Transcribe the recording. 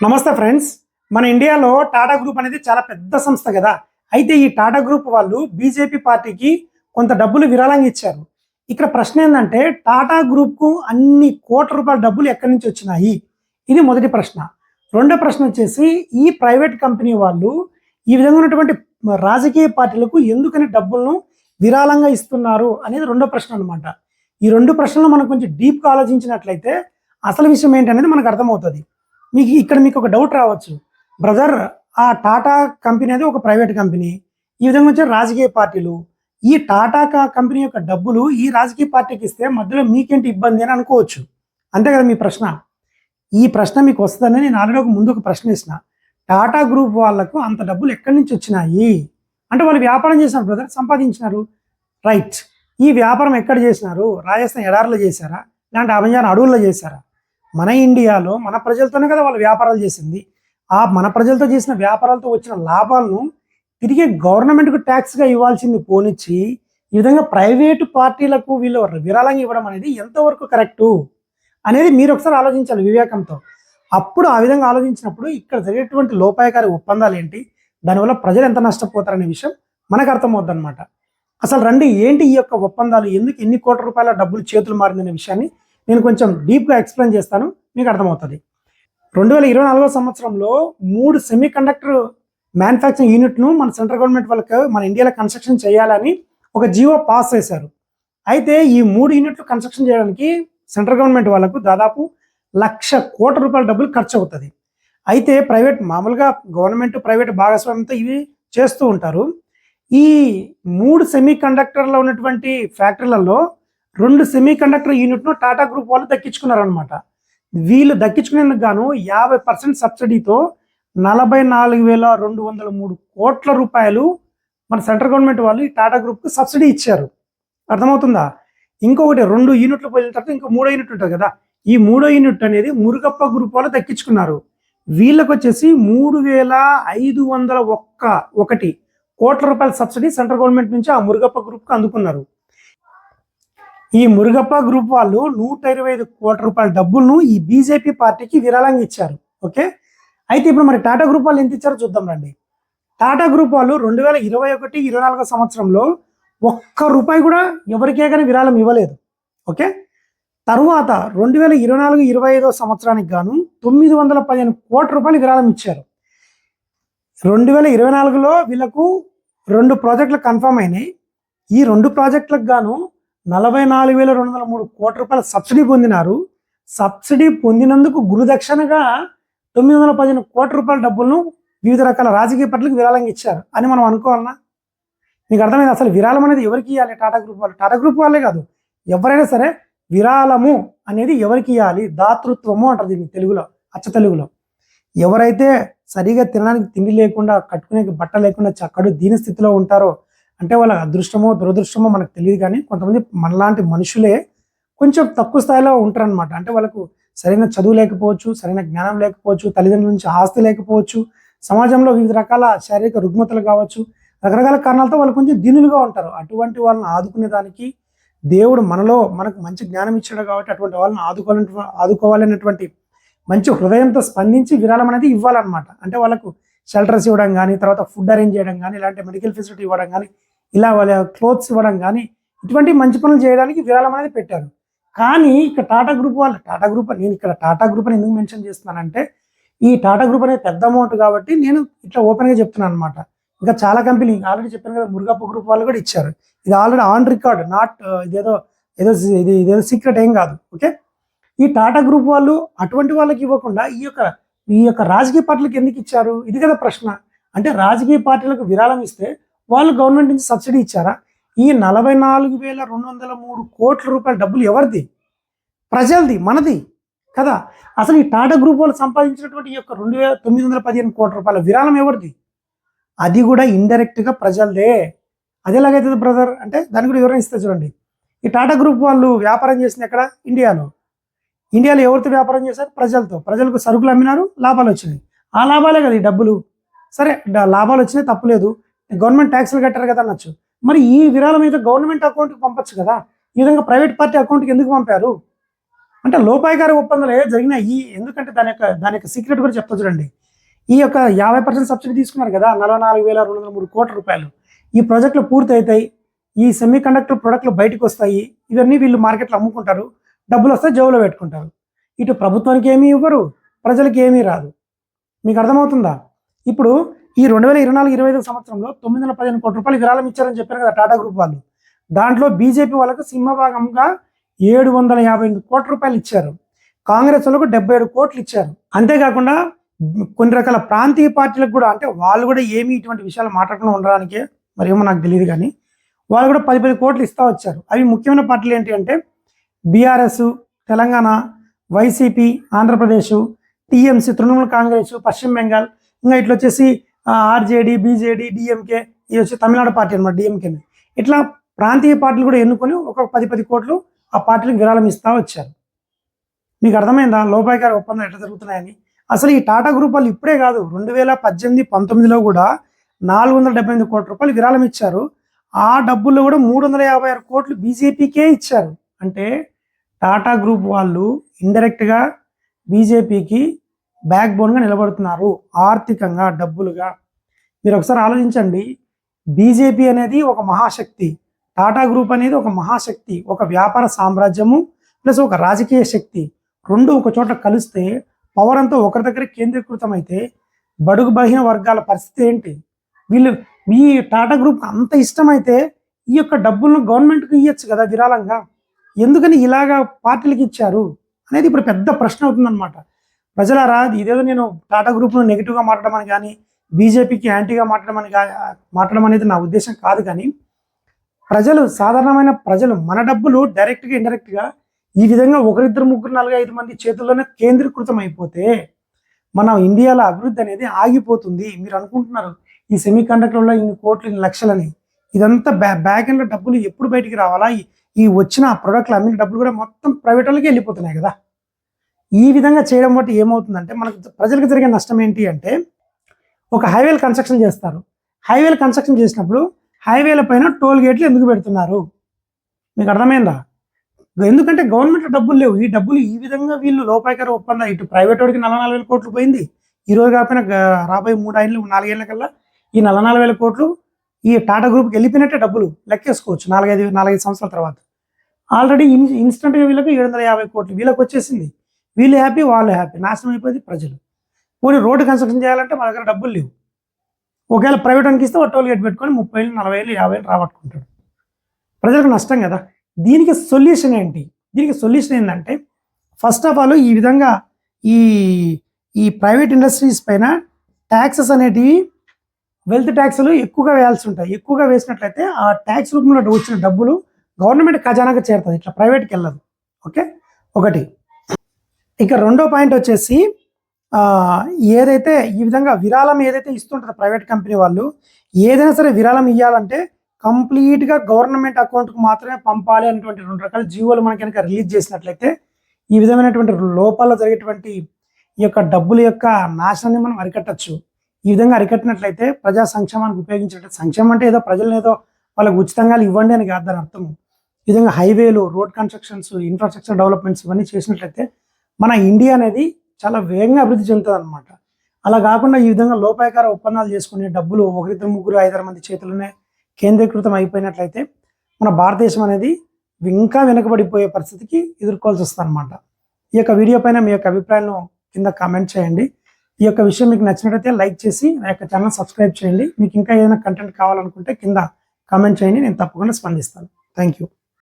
నమస్తే ఫ్రెండ్స్. మన ఇండియాలో టాటా గ్రూప్ అనేది చాలా పెద్ద సంస్థ కదా. అయితే ఈ టాటా గ్రూప్ వాళ్ళు బీజేపీ పార్టీకి కొంత డబ్బులు విరాళంగా ఇచ్చారు. ఇక్కడ ప్రశ్న ఏంటంటే టాటా గ్రూప్కు అన్ని కోట్ల రూపాయల డబ్బులు ఎక్కడి నుంచి వచ్చినాయి? ఇది మొదటి ప్రశ్న. రెండో ప్రశ్న వచ్చేసి ఈ ప్రైవేట్ కంపెనీ వాళ్ళు ఈ విధంగా ఉన్నటువంటి రాజకీయ పార్టీలకు ఎందుకని డబ్బులను విరాళంగా ఇస్తున్నారు అనేది రెండో ప్రశ్న అనమాట. ఈ రెండు ప్రశ్నలు మనం కొంచెం డీప్గా ఆలోచించినట్లయితే అసలు విషయం ఏంటనేది మనకు అర్థమవుతుంది. మీకు ఒక డౌట్ రావచ్చు, బ్రదర్ ఆ టాటా కంపెనీ అనేది ఒక ప్రైవేట్ కంపెనీ, ఈ విధంగా వచ్చే రాజకీయ పార్టీలు, ఈ టాటా కంపెనీ యొక్క డబ్బులు ఈ రాజకీయ పార్టీకి ఇస్తే మధ్యలో మీకేంటి ఇబ్బంది అని అనుకోవచ్చు. అంతే కదా మీ ప్రశ్న. ఈ ప్రశ్న మీకు వస్తుందని నేను ఆల్రెడీ ముందు ఒక ప్రశ్న వేసిన. టాటా గ్రూప్ వాళ్ళకు అంత డబ్బులు ఎక్కడి నుంచి వచ్చినాయి అంటే వాళ్ళు వ్యాపారం చేసినారు బ్రదర్, సంపాదించినారు, రైట్. ఈ వ్యాపారం ఎక్కడ చేసినారు? రాజస్థాన్ ఎడారిలో చేశారా, లేదంటే అమెజాన్ అడవుల్లో చేశారా? మన ఇండియాలో మన ప్రజలతోనే కదా వాళ్ళు వ్యాపారాలు చేసింది. ఆ మన ప్రజలతో చేసిన వ్యాపారాలతో వచ్చిన లాభాలను తిరిగి గవర్నమెంట్కు ట్యాక్స్గా ఇవ్వాల్సింది పోనిచ్చి ఈ విధంగా ప్రైవేటు పార్టీలకు వీళ్ళు విరాళంగా ఇవ్వడం అనేది ఎంతవరకు కరెక్టు అనేది మీరు ఒకసారి ఆలోచించాలి వివేకంతో. అప్పుడు ఆ విధంగా ఆలోచించినప్పుడు ఇక్కడ జరిగేటువంటి లోపాయకారి ఒప్పందాలు ఏంటి, దానివల్ల ప్రజలు ఎంత నష్టపోతారనే విషయం మనకు అర్థమవుద్ది అనమాట. అసలు రండి, ఏంటి ఈ యొక్క ఒప్పందాలు, ఎందుకు ఎన్ని కోట్ల రూపాయల డబ్బులు చేతులు మారిందనే విషయాన్ని నేను కొంచెం డీప్గా ఎక్స్ప్లెయిన్ చేస్తాను, మీకు అర్థమవుతుంది. 2024 సంవత్సరంలో 3 సెమీ కండక్టర్ మ్యానుఫ్యాక్చరింగ్ యూనిట్ను మన సెంట్రల్ గవర్నమెంట్ వాళ్ళకి మన ఇండియాలో కన్స్ట్రక్షన్ చేయాలని ఒక జీవో పాస్ చేశారు. అయితే ఈ 3 యూనిట్లు కన్స్ట్రక్షన్ చేయడానికి సెంట్రల్ గవర్నమెంట్ వాళ్ళకు దాదాపు 1,00,000 కోట్ల రూపాయల డబ్బులు ఖర్చు అవుతుంది. అయితే మామూలుగా గవర్నమెంట్ ప్రైవేట్ భాగస్వామ్యంతో ఇవి చేస్తూ ఉంటారు. ఈ 3 సెమీ కండక్టర్లో ఉన్నటువంటి ఫ్యాక్టరీలలో 2 సెమీ కండక్టర్ యూనిట్ను టాటా గ్రూప్ వాళ్ళు దక్కించుకున్నారనమాట. వీళ్ళు దక్కించుకునేందుకు గాను 50% సబ్సిడీతో 44,203 కోట్ల రూపాయలు మన సెంట్రల్ గవర్నమెంట్ వాళ్ళు ఈ టాటా గ్రూప్కి సబ్సిడీ ఇచ్చారు. అర్థమవుతుందా? ఇంకొకటి 2 యూనిట్లు పోయిన తర్వాత ఇంకో 3వ యూనిట్ ఉంటుంది కదా, ఈ 3వ యూనిట్ అనేది మురుగప్ప గ్రూప్ వాళ్ళు దక్కించుకున్నారు. వీళ్ళకి వచ్చేసి 3,501 కోట్ల రూపాయల సబ్సిడీ సెంట్రల్ గవర్నమెంట్ నుంచి ఆ మురుగప్ప గ్రూప్కి అందుకున్నారు. ఈ మురుగప్ప గ్రూప్ వాళ్ళు 125 కోట్ల రూపాయల డబ్బులను ఈ బీజేపీ పార్టీకి విరాళంగా ఇచ్చారు. ఓకే, అయితే ఇప్పుడు మరి టాటా గ్రూప్ వాళ్ళు ఎంత ఇచ్చారో చూద్దాం రండి. టాటా గ్రూప్ వాళ్ళు 2021-24 సంవత్సరంలో ₹1 కూడా ఎవరికే కానీ విరాళం ఇవ్వలేదు. ఓకే, తరువాత 2024-25 సంవత్సరానికి గాను 915 కోట్ల రూపాయలు విరాళం ఇచ్చారు. 2024లో వీళ్ళకు 2 ప్రాజెక్టులు కన్ఫర్మ్ అయినాయి. ఈ 2 ప్రాజెక్టులకు గాను 44,203 కోట్ల రూపాయల సబ్సిడీ పొందినారు. సబ్సిడీ పొందినందుకు గురుదక్షిణగా 915 కోట్ల రూపాయల డబ్బులను వివిధ రకాల రాజకీయ పార్టీలకు విరాళంగా ఇచ్చారు అని మనం అనుకోవాలన్నా? మీకు అర్థమైంది అసలు విరాళం అనేది ఎవరికి ఇవ్వాలి? టాటా గ్రూప్ వాళ్ళు. టాటా గ్రూప్ వాళ్ళే కాదు, ఎవరైనా సరే విరాళము అనేది ఎవరికి ఇవ్వాలి? దాతృత్వము అంటారు దీన్ని తెలుగులో, అచ్చ తెలుగులో. ఎవరైతే సరిగా తినడానికి తిండి లేకుండా, కట్టుకునే బట్ట లేకుండా కడు దీని స్థితిలో ఉంటారో, అంటే వాళ్ళ అదృష్టమో దురదృష్టమో మనకు తెలియదు, కానీ కొంతమంది మనలాంటి మనుషులే కొంచెం తక్కువ స్థాయిలో ఉంటారనమాట. అంటే వాళ్ళకు సరైన చదువు లేకపోవచ్చు, సరైన జ్ఞానం లేకపోవచ్చు, తల్లిదండ్రుల నుంచి ఆస్తి లేకపోవచ్చు, సమాజంలో వివిధ రకాల శారీరక రుగ్మతలు కావచ్చు, రకరకాల కారణాలతో వాళ్ళు కొంచెం దీనులుగా ఉంటారు. అటువంటి వాళ్ళని ఆదుకునేదానికి దేవుడు మనకు మంచి జ్ఞానం ఇచ్చాడు కాబట్టి అటువంటి వాళ్ళని ఆదుకోవాలనేటువంటి మంచి హృదయంతో స్పందించి విరాళం అనేది ఇవ్వాలన్నమాట. అంటే వాళ్ళకు షెల్టర్స్ ఇవ్వడం కానీ, తర్వాత ఫుడ్ అరేంజ్ చేయడం కానీ, ఇలాంటి మెడికల్ ఫెసిలిటీ ఇవ్వడం కానీ, ఇలా వాళ్ళ క్లోత్స్ ఇవ్వడం కానీ, ఇటువంటి మంచి పనులు చేయడానికి విరాళం అనేది పెట్టారు. కానీ ఇక్కడ టాటా గ్రూప్ నేను ఇక్కడ టాటా గ్రూప్ అని ఎందుకు మెన్షన్ చేస్తున్నానంటే ఈ టాటా గ్రూప్ అనేది పెద్ద అమౌంట్ కాబట్టి నేను ఇట్లా ఓపెన్గా చెప్తున్నాను అనమాట. ఇంకా చాలా కంపెనీ ఆల్రెడీ చెప్పాను కదా, మురుగప్ప గ్రూప్ వాళ్ళు కూడా ఇచ్చారు. ఇది ఆల్రెడీ ఆన్ రికార్డ్, నాట్ ఇదేదో సీక్రెట్ ఏం కాదు. ఓకే, ఈ టాటా గ్రూప్ వాళ్ళు అటువంటి వాళ్ళకి ఇవ్వకుండా ఈ యొక్క రాజకీయ పార్టీలకు ఎందుకు ఇచ్చారు? ఇది కదా ప్రశ్న. అంటే రాజకీయ పార్టీలకు విరాళం ఇస్తే వాళ్ళు గవర్నమెంట్ నుంచి సబ్సిడీ ఇచ్చారా? ఈ 44,203 కోట్ల రూపాయల డబ్బులు ఎవరిది? ప్రజలది, మనది కదా. అసలు ఈ టాటా గ్రూప్ వాళ్ళు సంపాదించినటువంటి ఈ యొక్క 2,915 కోట్ల రూపాయల విరాళం ఎవరిది? అది కూడా ఇండైరెక్ట్గా ప్రజలదే. అది ఎలాగైతుంది బ్రదర్ అంటే దాన్ని కూడా వివరణ ఇస్తే చూడండి. ఈ టాటా గ్రూప్ వాళ్ళు వ్యాపారం చేసింది ఎక్కడ? ఇండియాలో ఎవరితో వ్యాపారం చేశారు? ప్రజలతో. ప్రజలకు సరుకులు అమ్మినారు, లాభాలు వచ్చినాయి. ఆ లాభాలే కదా ఈ డబ్బులు. సరే, లాభాలు వచ్చినాయి, తప్పులేదు, గవర్నమెంట్ ట్యాక్స్లు కట్టారు కదా అనొచ్చు. మరి ఈ విరాళం అయితే గవర్నమెంట్ అకౌంట్కి పంపచ్చు కదా, ఈ విధంగా ప్రైవేట్ పార్టీ అకౌంట్కి ఎందుకు పంపారు? అంటే లోపాయకారి ఒప్పందాలు ఏ జరిగినాయి, ఎందుకంటే దాని యొక్క సీక్రెట్ కూడా చెప్తా చూడండి. ఈ యొక్క 50% సబ్సిడీ తీసుకున్నారు కదా, 44,203 కోట్ల రూపాయలు. ఈ ప్రాజెక్టులు పూర్తి అవుతాయి, ఈ సెమీ కండక్టర్ ప్రొడక్ట్లు బయటకు వస్తాయి, ఇవన్నీ వీళ్ళు మార్కెట్లో అమ్ముకుంటారు, డబ్బులు వస్తే జేబులో పెట్టుకుంటారు. ఇటు ప్రభుత్వానికి ఏమీ ఇవ్వరు, ప్రజలకి ఏమీ రాదు. మీకు అర్థమవుతుందా? ఇప్పుడు ఈ 2024-25 సంవత్సరంలో 915 కోట్ల రూపాయలు విరాళం ఇచ్చారని చెప్పారు కదా టాటా గ్రూప్ వాళ్ళు. దాంట్లో బీజేపీ వాళ్ళకు సింహభాగంగా 758 కోట్ల రూపాయలు ఇచ్చారు, కాంగ్రెస్ వాళ్ళకు 77 కోట్లు ఇచ్చారు. అంతేకాకుండా కొన్ని రకాల ప్రాంతీయ పార్టీలకు కూడా, అంటే వాళ్ళు కూడా ఏమీ ఇటువంటి విషయాలు మాట్లాడకుండా ఉండడానికే మరి ఏమో నాకు తెలియదు, కానీ వాళ్ళు కూడా 10 కోట్లు ఇస్తా వచ్చారు. అవి ముఖ్యమైన పార్టీలు ఏంటి అంటే BRS, Telangana, YCP, Andhra Pradesh, TMC, Trinamool Congress, పశ్చిమ బెంగాల్, ఇంకా ఇట్లా వచ్చేసి ఆర్జేడీ, బీజేడీ, డిఎంకే, ఇది వచ్చి తమిళనాడు పార్టీ అనమాట డిఎంకేని. ఇట్లా ప్రాంతీయ పార్టీలు కూడా ఎన్నుకొని ఒక 10 కోట్లు ఆ పార్టీలకు విరాళం ఇస్తా వచ్చారు. మీకు అర్థమైందా లోపాయకారి ఒప్పందాలు ఎట్లా జరుగుతున్నాయని? అసలు ఈ టాటా గ్రూప్ వాళ్ళు ఇప్పుడే కాదు, 2018-19లో కూడా 478 కోట్ల రూపాయలు విరాళం ఇచ్చారు. ఆ డబ్బుల్లో కూడా 356 కోట్లు బీజేపీకే ఇచ్చారు. అంటే టాటా గ్రూప్ వాళ్ళు ఇండైరెక్ట్గా బీజేపీకి బ్యాక్ బోన్గా నిలబడుతున్నారు, ఆర్థికంగా, డబ్బులుగా. మీరు ఒకసారి ఆలోచించండి, బీజేపీ అనేది ఒక మహాశక్తి, టాటా గ్రూప్ అనేది ఒక మహాశక్తి, ఒక వ్యాపార సామ్రాజ్యము ప్లస్ ఒక రాజకీయ శక్తి, రెండు ఒక చోట కలిస్తే పవర్ అంతా ఒకరి దగ్గర కేంద్రీకృతం అయితే బడుగు బలహీన వర్గాల పరిస్థితి ఏంటి? వీళ్ళు ఈ టాటా గ్రూప్ అంత ఇష్టమైతే ఈ యొక్క డబ్బులను గవర్నమెంట్కి ఇవ్వచ్చు కదా విరాళంగా, ఎందుకని ఇలాగా పార్టీలకు ఇచ్చారు అనేది ఇప్పుడు పెద్ద ప్రశ్న అవుతుందన్నమాట. ప్రజలారా, ఇదేదో నేను టాటా గ్రూప్ను నెగిటివ్గా మాట్లాడమని కానీ బీజేపీకి యాంటీగా మాట్లాడడం అనేది నా ఉద్దేశం కాదు. కానీ ప్రజలు, సాధారణమైన ప్రజలు, మన డబ్బులు డైరెక్ట్గా ఇండైరెక్ట్గా ఈ విధంగా 1, 2, 3, 4, 5 మంది చేతుల్లోనే కేంద్రీకృతం అయిపోతే మన ఇండియాలో అభివృద్ధి అనేది ఆగిపోతుంది. మీరు అనుకుంటున్నారు ఈ సెమీ కండక్టర్లో ఇన్ని కోట్లు, ఇన్ని లక్షలని, ఇదంతా బ్యాక్ ఎండ్లో డబ్బులు ఎప్పుడు బయటికి రావాలా? ఈ వచ్చిన ప్రొడక్ట్లు అమ్మిన డబ్బులు కూడా మొత్తం ప్రైవేట్ వాళ్ళకి వెళ్ళిపోతున్నాయి కదా. ఈ విధంగా చేయడం బట్టి ఏమవుతుందంటే మనకు ప్రజలకు జరిగే నష్టం ఏంటి అంటే, ఒక హైవేలు కన్స్ట్రక్షన్ చేస్తారు, హైవేలు కన్స్ట్రక్షన్ చేసినప్పుడు హైవేల పైన టోల్ గేట్లు ఎందుకు పెడుతున్నారు? మీకు అర్థమైందా? ఎందుకంటే గవర్నమెంట్ డబ్బులు లేవు. ఈ డబ్బులు ఈ విధంగా వీళ్ళు లోపాయకారి ఒప్పందం, ఇటు ప్రైవేట్ వాడికి 44,000 కోట్లు పోయింది, ఈరోజు కాకపోయినా రాబోయే 4 ఏళ్ళ కల్లా ఈ 44,000 కోట్లు ఈ టాటా గ్రూప్కి వెళ్ళిపోయినట్టే డబ్బులు లెక్కేసుకోవచ్చు 4-5 సంవత్సరాల తర్వాత. ఆల్రెడీ ఇన్స్టెంట్గా వీళ్ళకి 750 కోట్లు వీళ్ళకి వచ్చేసింది. వీళ్ళు హ్యాపీ, వాళ్ళు హ్యాపీ, నాశనం అయిపోయింది ప్రజలు. పోనీ రోడ్డు కన్స్ట్రక్షన్ చేయాలంటే మా దగ్గర డబ్బులు లేవు, ఒకవేళ ప్రైవేట్ వానికి ఇస్తే టోల్ గేట్ పెట్టుకొని 30,000, 40,000, 50,000 రాబట్టుకుంటాడు. ప్రజలకు నష్టం కదా. దీనికి సొల్యూషన్ ఏంటి? దీనికి సొల్యూషన్ ఏంటంటే, ఫస్ట్ ఆఫ్ ఆల్ ఈ విధంగా ఈ ప్రైవేట్ ఇండస్ట్రీస్ పైన ట్యాక్సెస్ అనేటివి, వెల్త్ ట్యాక్స్లు ఎక్కువగా వేయాల్సి ఉంటాయి. ఎక్కువగా వేసినట్లయితే ఆ ట్యాక్స్ రూపంలో వచ్చిన డబ్బులు గవర్నమెంట్ ఖజానాగా చేరుతుంది, ఇట్లా ప్రైవేట్కి వెళ్ళదు. ఓకే, ఒకటి. ఇక రెండో పాయింట్ వచ్చేసి, ఏదైతే ఈ విధంగా విరాళం ఏదైతే ఇస్తుంటుందో ప్రైవేట్ కంపెనీ వాళ్ళు, ఏదైనా సరే విరాళం ఇవ్వాలంటే కంప్లీట్గా గవర్నమెంట్ అకౌంట్కి మాత్రమే పంపాలి అనేటువంటి 2 రకాల జీవోలు మనకి కనుక రిలీజ్ చేసినట్లయితే ఈ విధమైనటువంటి లోపాల్లో జరిగేటువంటి ఈ యొక్క డబ్బుల యొక్క నాశనాన్ని మనం అరికట్టచ్చు. ఈ విధంగా అరికట్టినట్లయితే ప్రజా సంక్షేమానికి ఉపయోగించినట్లయితే, సంక్షేమం అంటే ఏదో ప్రజలను ఏదో వాళ్ళకి ఉచితంగా ఇవ్వండి అని కాదు దాని అర్థము. ఈ విధంగా హైవేలు, రోడ్ కన్స్ట్రక్షన్స్, ఇన్ఫ్రాస్ట్రక్చర్ డెవలప్మెంట్స్ ఇవన్నీ చేసినట్లయితే మన ఇండియా అనేది చాలా వేగంగా అభివృద్ధి చెందుతుంది అనమాట. అలా కాకుండా ఈ విధంగా లోపాయకార ఒప్పందాలు చేసుకునే డబ్బులు 1, 2, 3, 5 మంది చేతుల్లోనే కేంద్రీకృతం అయిపోయినట్లయితే మన భారతదేశం అనేది ఇంకా వెనుకబడిపోయే పరిస్థితికి ఎదుర్కోవాల్సి వస్తుంది అనమాట. ఈ యొక్క వీడియో పైన మీ యొక్క అభిప్రాయాలను కింద కామెంట్ చేయండి. ఈ యొక్క విషయం మీకు నచ్చినట్లయితే లైక్ చేసి నా యొక్క ఛానల్ సబ్స్క్రైబ్ చేయండి. మీకు ఇంకా ఏదైనా కంటెంట్ కావాలనుకుంటే కింద కామెంట్ చేయండి, నేను తప్పకుండా స్పందిస్తాను. Thank you.